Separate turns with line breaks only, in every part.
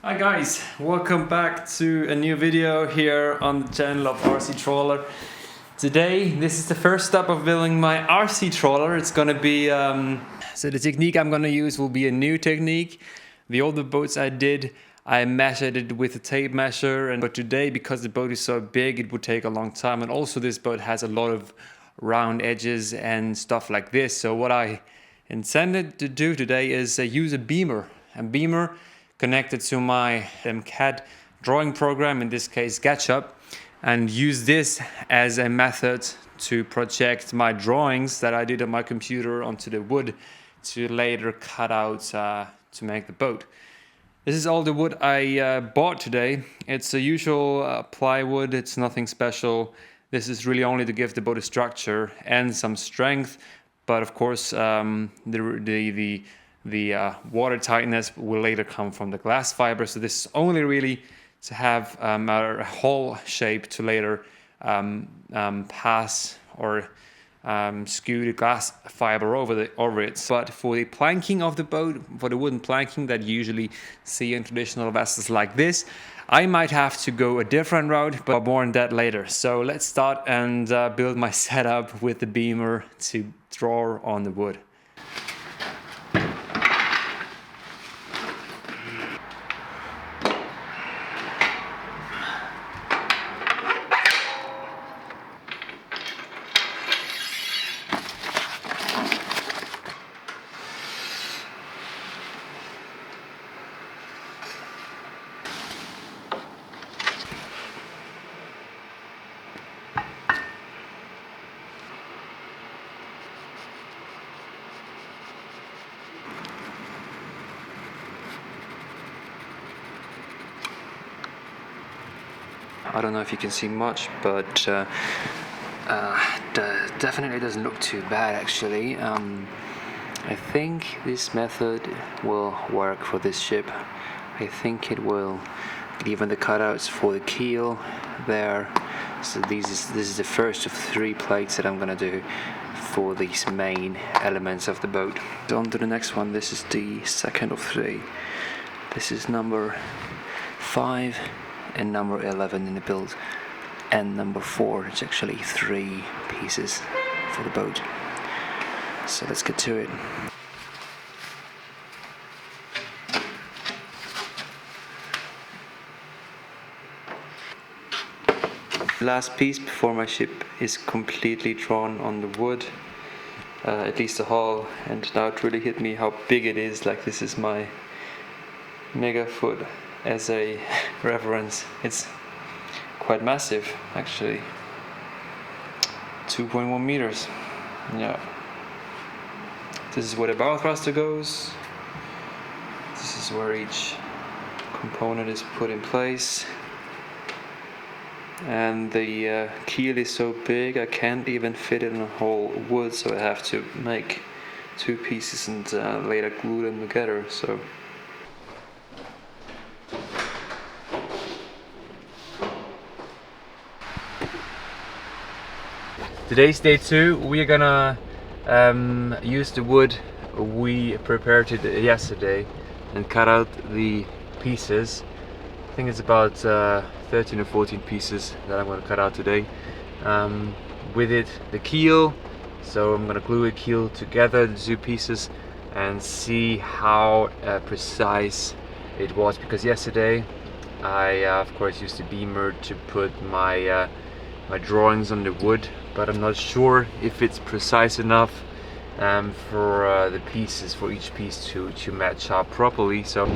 Hi guys, welcome back to a new video here on the channel of RC Trawler. Today, this is the first step of building my RC trawler. It's gonna be, so the technique I'm gonna use will be a new technique. The older boats I did, I measured it with a tape measure, but today, because the boat is so big, it would take a long time. And also this boat has a lot of round edges and stuff like this. So what I intended to do today is use a beamer connected to my CAD drawing program, in this case SketchUp, and use this as a method to project my drawings that I did on my computer onto the wood to later cut out to make the boat. This is all the wood I bought today. It's the usual plywood, it's nothing special. This is really only to give the boat a structure and some strength, but of course the water tightness will later come from the glass fiber. So this is only really to have a hull shape to later pass or skew the glass fiber over it. But for the planking of the boat, for the wooden planking that you usually see in traditional vessels like this, I might have to go a different route, but more on that later. So let's start and build my setup with the beamer to draw on the wood. I don't know if you can see much, but definitely doesn't look too bad actually. I think this method will work for this ship. I think it will. Even the cutouts for the keel there. So this is the first of 3 plates that I'm gonna do for these main elements of the boat. So on to the next one. This is the second of 3. This is number 5 and number 11 in the build, and number 4. It's actually 3 pieces for the boat. So let's get to it. Last piece before my ship is completely drawn on the wood, at least the hull, and now it really hit me how big it is. Like, this is my mega foot as a reference. It's quite massive actually. 2.1 meters. Yeah. This is where the bow thruster goes. This is where each component is put in place. And the keel is so big I can't even fit it in a whole wood, so I have to make 2 pieces and later glue them together. So today's day 2. We are gonna use the wood we prepared it yesterday and cut out the pieces. I think it's about 13 or 14 pieces that I'm gonna cut out today. With it, the keel. So I'm gonna glue a keel together, the 2 pieces, and see how precise it was. Because yesterday I of course used the beamer to put my my drawings on the wood, but I'm not sure if it's precise enough for the pieces, for each piece to match up properly. So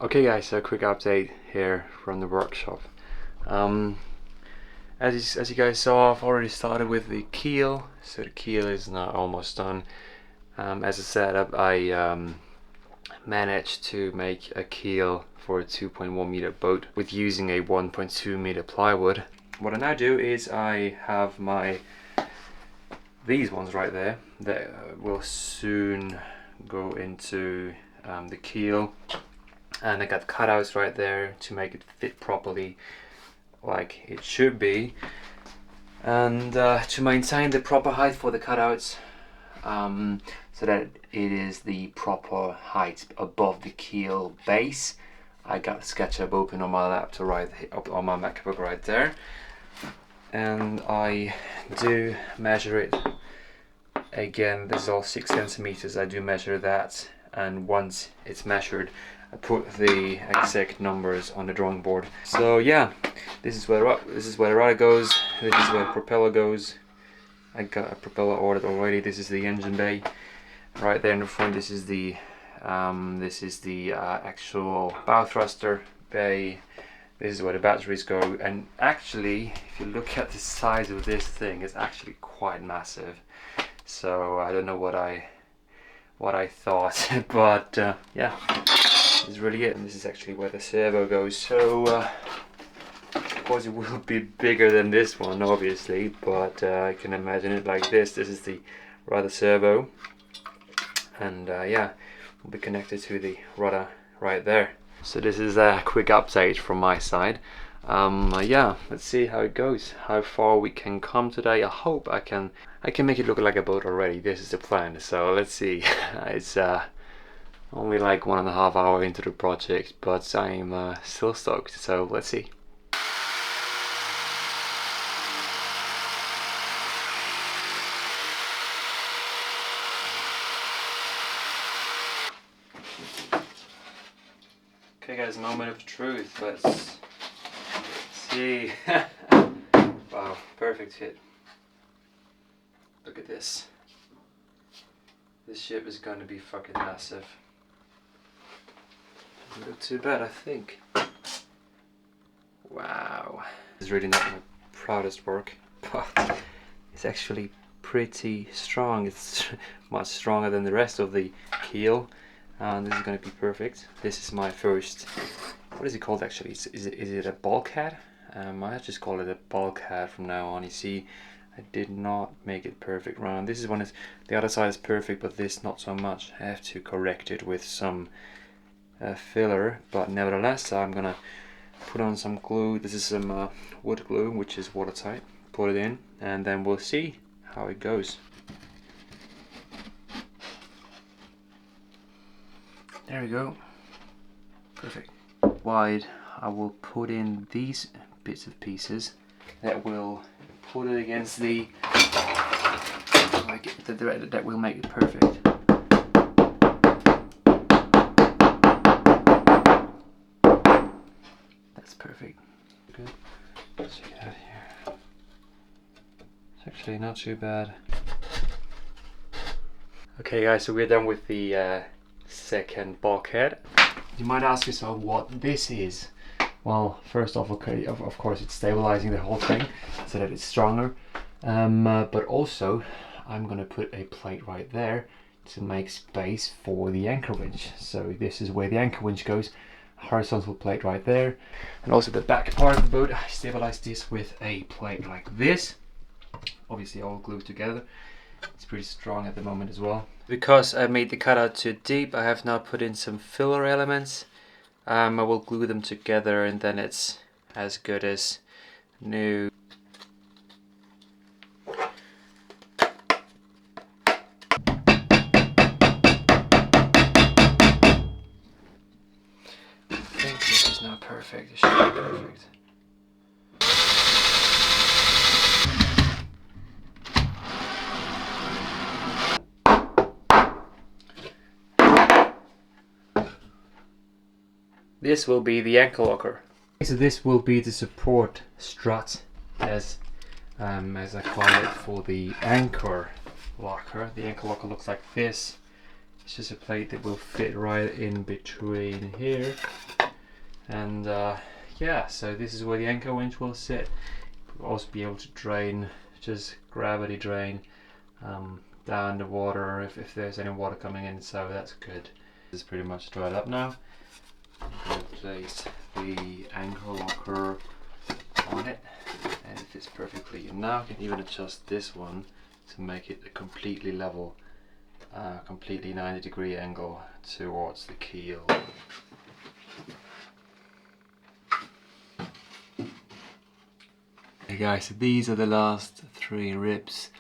Okay guys, so a quick update here from the workshop. As you guys saw, I've already started with the keel, so the keel is now almost done. As a setup, I managed to make a keel for a 2.1 meter boat with using a 1.2 meter plywood. What I now do is I have these ones right there that will soon go into the keel, and I got cutouts right there to make it fit properly like it should be, and to maintain the proper height for the cutouts, so that it is the proper height above the keel base. I got SketchUp open on my laptop right up on my MacBook right there, and I do measure it again. This is all 6 centimeters. I do measure that, and once it's measured I put the exact numbers on the drawing board. So yeah, this is where the rudder goes, this is where the propeller goes. I got a propeller ordered already. This is the engine bay right there in the front. This is the actual bow thruster bay. This is where the batteries go, and actually if you look at the size of this thing, it's actually quite massive. So I don't know what I thought, but yeah, this is really it. And this is actually where the servo goes. So of course it will be bigger than this one obviously, but I can imagine it like this. This is the rudder servo, and yeah, will be connected to the rudder right there. So this is a quick update from my side. Yeah, let's see how it goes, how far we can come today. I hope I can make it look like a boat already. This is the plan, so let's see. It's only like 1.5 hours into the project, but I'm still stoked, so let's see. Okay guys, moment of truth. Let's see. Wow, perfect fit. Look at this. This ship is going to be fucking massive. Doesn't look too bad, I think. Wow. This is really not my proudest work, but it's actually pretty strong. It's much stronger than the rest of the keel, and this is going to be perfect. This is my first, what is it called actually? Is it a bulkhead? I just call it a bulkhead from now on. You see, I did not make it perfect round. This is one, the other side is perfect, but this not so much. I have to correct it with some filler, but nevertheless I'm gonna put on some glue. This is some wood glue, which is watertight. Put it in, and then we'll see how it goes. There we go. Perfect. Wide, I will put in these bits of pieces that will put it against the, like that will make it perfect. That's perfect. Good. Let's check it out here. It's actually not too bad. Okay guys, so we're done with the second bulkhead. You might ask yourself what this is. Well, first off, okay, of course it's stabilizing the whole thing so that it's stronger, but also I'm gonna put a plate right there to make space for the anchor winch. So this is where the anchor winch goes, horizontal plate right there. And also the back part of the boat, I stabilize this with a plate like this, obviously all glued together. It's pretty strong at the moment as well. Because I made the cutout too deep, I have now put in some filler elements. I will glue them together, and then it's as good as new. I think this is now perfect. It should be perfect. This will be the anchor locker. So this will be the support strut, as I call it, for the anchor locker. The anchor locker looks like this. It's just a plate that will fit right in between here, and yeah, so this is where the anchor winch will sit. We'll also be able to drain, just gravity drain down the water if there's any water coming in, so that's good. This is pretty much dried up now. I'm going to place the anchor locker on it, and it fits perfectly. And now I can even adjust this one to make it a completely level, completely 90-degree angle towards the keel. Hey guys, so these are the last 3 ribs.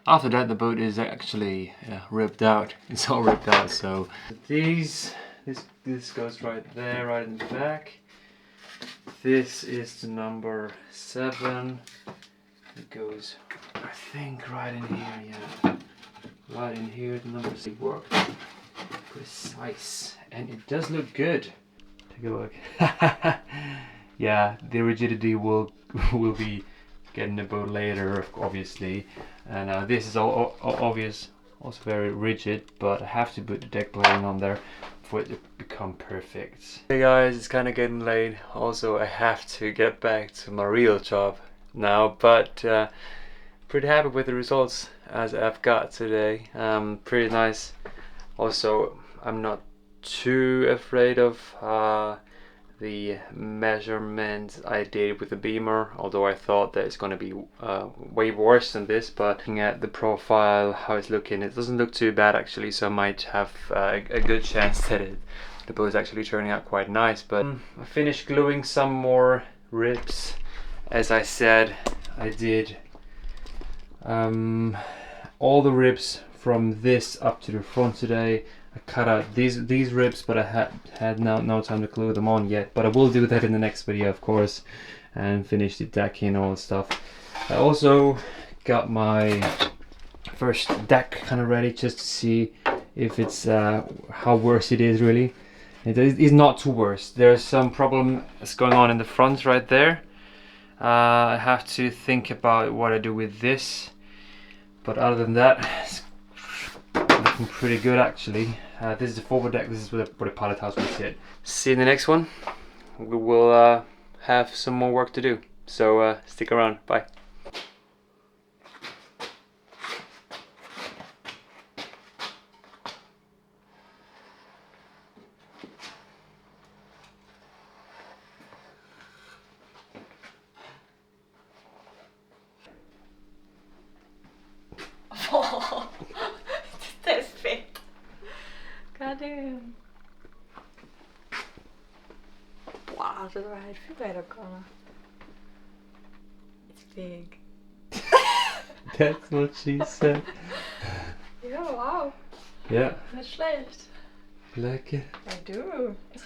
After that the boat is actually ripped out. It's all ripped out, so this goes right there, right in the back. This is the number 7. It goes, I think, right in here, yeah. Right in here, the number 6 worked. Precise. And it does look good. Take a look. Yeah, the rigidity will be getting the boat later, obviously. And this is all obvious, also very rigid, but I have to put the deck plating on there for it to become perfect. Hey guys, it's kind of getting late. Also, I have to get back to my real job now, but pretty happy with the results as I've got today. Pretty nice. Also, I'm not too afraid of the measurements I did with the beamer, although I thought that it's going to be way worse than this. But looking at the profile, how it's looking, it doesn't look too bad actually, so I might have a good chance that the boat is actually turning out quite nice. But I finished gluing some more ribs. As I said, I did all the ribs from this up to the front today. I cut out these ribs, but I had no time to glue them on yet. But I will do that in the next video, of course, and finish the decking and all that stuff. I also got my first deck kind of ready, just to see if it's how worse it is really. It is not too worse. There's some problem that's going on in the front right there. I have to think about what I do with this, but other than that, it's looking pretty good actually. This is the forward deck. This is where the pilot house will sit. See you in the next one. We will have some more work to do, so stick around. Bye.
Det är fett. God damn. Wow, det var helt förberett, Connor. It's big.
That's what she said.
Yeah, wow.
Yeah.
Not schlecht.
Like it.
I do. It's